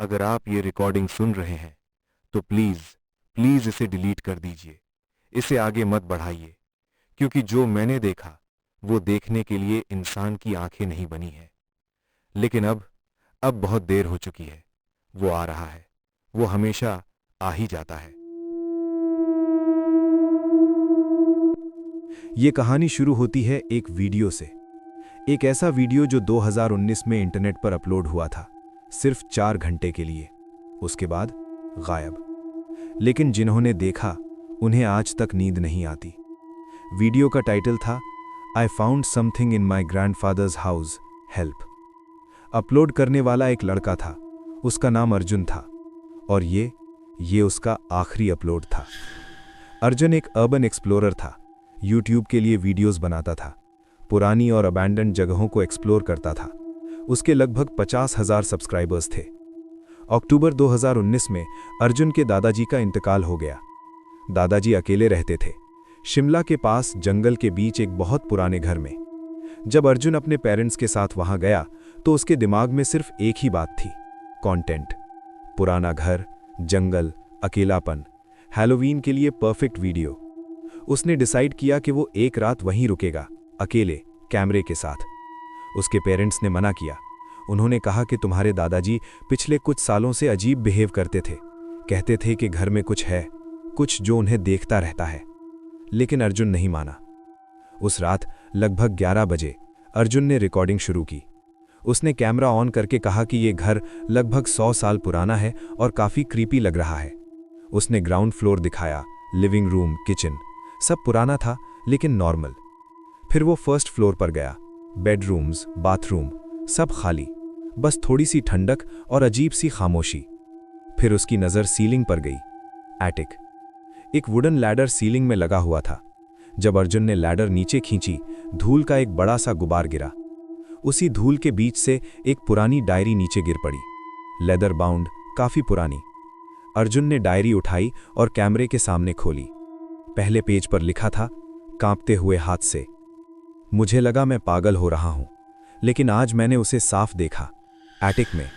अगर आप ये रिकॉर्डिंग सुन रहे हैं तो प्लीज प्लीज इसे डिलीट कर दीजिए। इसे आगे मत बढ़ाइए, क्योंकि जो मैंने देखा वो देखने के लिए इंसान की आंखें नहीं बनी है। लेकिन अब बहुत देर हो चुकी है। वो आ रहा है, वो हमेशा आ ही जाता है। ये कहानी शुरू होती है एक वीडियो से। एक ऐसा वीडियो जो 2019 में इंटरनेट पर अपलोड हुआ था, सिर्फ 4 घंटे के लिए। उसके बाद गायब। लेकिन जिन्होंने देखा उन्हें आज तक नींद नहीं आती। वीडियो का टाइटल था I found something in my grandfathers house, help. Upload करने वाला एक लड़का था, उसका नाम अर्जुन था, और ये उसका आखिरी अपलोड था। अर्जुन एक अर्बन एक्सप्लोरर था, यूट्यूब के लिए वीडियोस बनाता था, पुरानी और अबैंडन्ड जगहों को एक्सप्लोर करता था। उसके लगभग 50,000 सब्सक्राइबर्स थे। अक्टूबर 2019 में अर्जुन के दादाजी का इंतकाल हो गया। दादाजी अकेले रहते थे, शिमला के पास जंगल के बीच एक बहुत पुराने घर में। जब अर्जुन अपने पेरेंट्स के साथ वहां गया तो उसके दिमाग में सिर्फ एक ही बात थी, कंटेंट। पुराना घर, जंगल, अकेलापन, हैलोवीन के लिए परफेक्ट वीडियो। उसने डिसाइड किया कि वो एक रात वहीं रुकेगा, अकेले, कैमरे के साथ। उसके पेरेंट्स ने मना किया। उन्होंने कहा कि तुम्हारे दादाजी पिछले कुछ सालों से अजीब बिहेव करते थे, कहते थे कि घर में कुछ है, कुछ जो उन्हें देखता रहता है। लेकिन अर्जुन नहीं माना। उस रात लगभग 11 बजे अर्जुन ने रिकॉर्डिंग शुरू की। उसने कैमरा ऑन करके कहा कि ये घर लगभग 100 साल पुराना है और काफी क्रीपी लग रहा है। उसने ग्राउंड फ्लोर दिखाया, लिविंग रूम, किचन, सब पुराना था लेकिन नॉर्मल। फिर वो फर्स्ट फ्लोर पर गया। बेडरूम्स, बाथरूम, सब खाली, बस थोड़ी सी ठंडक और अजीब सी खामोशी। फिर उसकी नज़र सीलिंग पर गई, एटिक। एक वुडन लैडर सीलिंग में लगा हुआ था। जब अर्जुन ने लैडर नीचे खींची, धूल का एक बड़ा सा गुबार गिरा। उसी धूल के बीच से एक पुरानी डायरी नीचे गिर पड़ी, लेदर बाउंड, काफी पुरानी। अर्जुन ने डायरी उठाई और कैमरे के सामने खोली। पहले पेज पर लिखा था, कांपते हुए हाथ से, मुझे लगा मैं पागल हो रहा हूं, लेकिन आज मैंने उसे साफ देखा। एटिक में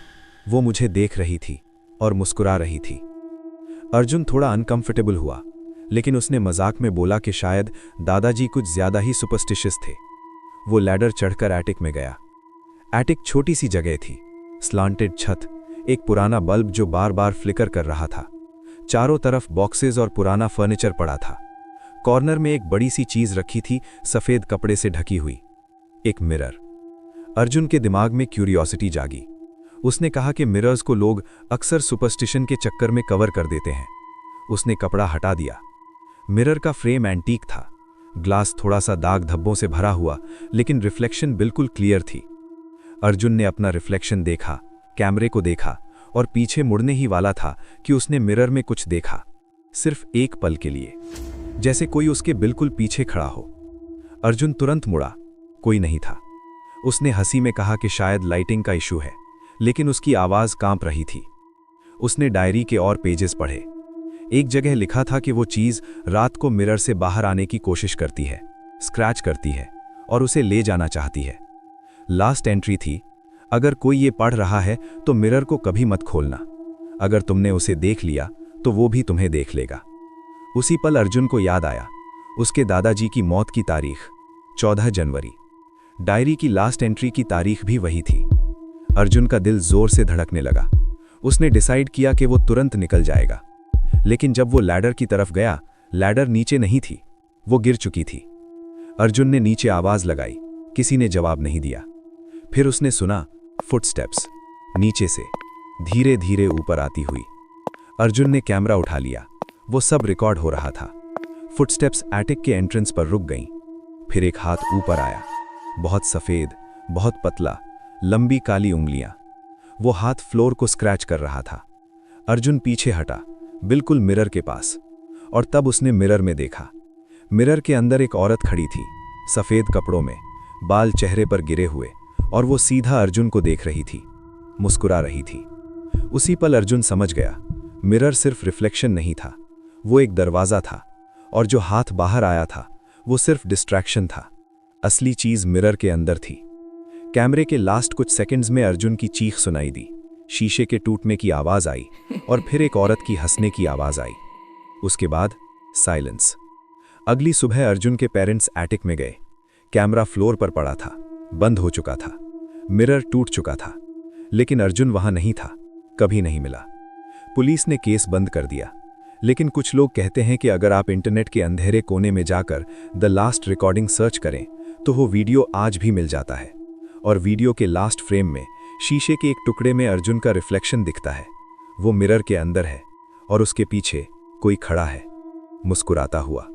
वो मुझे देख रही थी और मुस्कुरा रही थी। अर्जुन थोड़ा अनकंफर्टेबल हुआ, लेकिन उसने मजाक में बोला कि शायद दादाजी कुछ ज्यादा ही सुपरस्टिशियस थे। वो लैडर चढ़कर एटिक में गया। एटिक छोटी सी जगह थी, स्लांटेड छत, एक पुराना बल्ब जो बार बार फ्लिकर कर रहा था। चारों तरफ बॉक्सेस और पुराना फर्नीचर पड़ा था। कॉर्नर में एक बड़ी सी चीज रखी थी, सफेद कपड़े से ढकी हुई, एक मिरर। अर्जुन के दिमाग में क्यूरियोसिटी जागी। उसने कहा कि मिरर्स को लोग अक्सर सुपरस्टिशन के चक्कर में कवर कर देते हैं। उसने कपड़ा हटा दिया। मिरर का फ्रेम एंटीक था, ग्लास थोड़ा सा दाग धब्बों से भरा हुआ, लेकिन रिफ्लेक्शन बिल्कुल क्लियर थी। अर्जुन ने अपना रिफ्लेक्शन देखा, कैमरे को देखा, और पीछे मुड़ने ही वाला था कि उसने मिरर में कुछ देखा, सिर्फ एक पल के लिए, जैसे कोई उसके बिल्कुल पीछे खड़ा हो। अर्जुन तुरंत मुड़ा, कोई नहीं था। उसने हंसी में कहा कि शायद लाइटिंग का इशू है, लेकिन उसकी आवाज कांप रही थी। उसने डायरी के और पेजेस पढ़े। एक जगह लिखा था कि वो चीज रात को मिरर से बाहर आने की कोशिश करती है, स्क्रैच करती है और उसे ले जाना चाहती है। लास्ट एंट्री थी, अगर कोई ये पढ़ रहा है तो मिरर को कभी मत खोलना। अगर तुमने उसे देख लिया तो वो भी तुम्हें देख लेगा। उसी पल अर्जुन को याद आया उसके दादाजी की मौत की तारीख, 14 जनवरी। डायरी की लास्ट एंट्री की तारीख भी वही थी। अर्जुन का दिल जोर से धड़कने लगा। उसने डिसाइड किया कि वो तुरंत निकल जाएगा। लेकिन जब वो लैडर की तरफ गया, लैडर नीचे नहीं थी, वो गिर चुकी थी। अर्जुन ने नीचे आवाज लगाई, किसी ने जवाब नहीं दिया। फिर उसने सुना फुटस्टेप्स, नीचे से धीरे धीरे ऊपर आती हुई। अर्जुन ने कैमरा उठा लिया, वो सब रिकॉर्ड हो रहा था। फुटस्टेप्स एटिक के एंट्रेंस पर रुक गईं। फिर एक हाथ ऊपर आया, बहुत सफेद, बहुत पतला, लंबी काली उंगलियां। वो हाथ फ्लोर को स्क्रैच कर रहा था। अर्जुन पीछे हटा, बिल्कुल मिरर के पास, और तब उसने मिरर में देखा। मिरर के अंदर एक औरत खड़ी थी, सफेद कपड़ों में, बाल चेहरे पर गिरे हुए, और वो सीधा अर्जुन को देख रही थी, मुस्कुरा रही थी। उसी पल अर्जुन समझ गया, मिरर सिर्फ रिफ्लेक्शन नहीं था, वो एक दरवाजा था, और जो हाथ बाहर आया था वो सिर्फ डिस्ट्रैक्शन था। असली चीज मिरर के अंदर थी। कैमरे के लास्ट कुछ सेकंड्स में अर्जुन की चीख सुनाई दी, शीशे के टूटने की आवाज आई और फिर एक औरत की हंसने की आवाज आई। उसके बाद साइलेंस। अगली सुबह अर्जुन के पेरेंट्स एटिक में गए। कैमरा फ्लोर पर पड़ा था, बंद हो चुका था, मिरर टूट चुका था, लेकिन अर्जुन वहां नहीं था, कभी नहीं मिला। पुलिस ने केस बंद कर दिया, लेकिन कुछ लोग कहते हैं कि अगर आप इंटरनेट के अंधेरे कोने में जाकर द लास्ट रिकॉर्डिंग सर्च करें तो वो वीडियो आज भी मिल जाता है। और वीडियो के लास्ट फ्रेम में शीशे के एक टुकड़े में अर्जुन का रिफ्लेक्शन दिखता है। वो मिरर के अंदर है और उसके पीछे कोई खड़ा है, मुस्कुराता हुआ।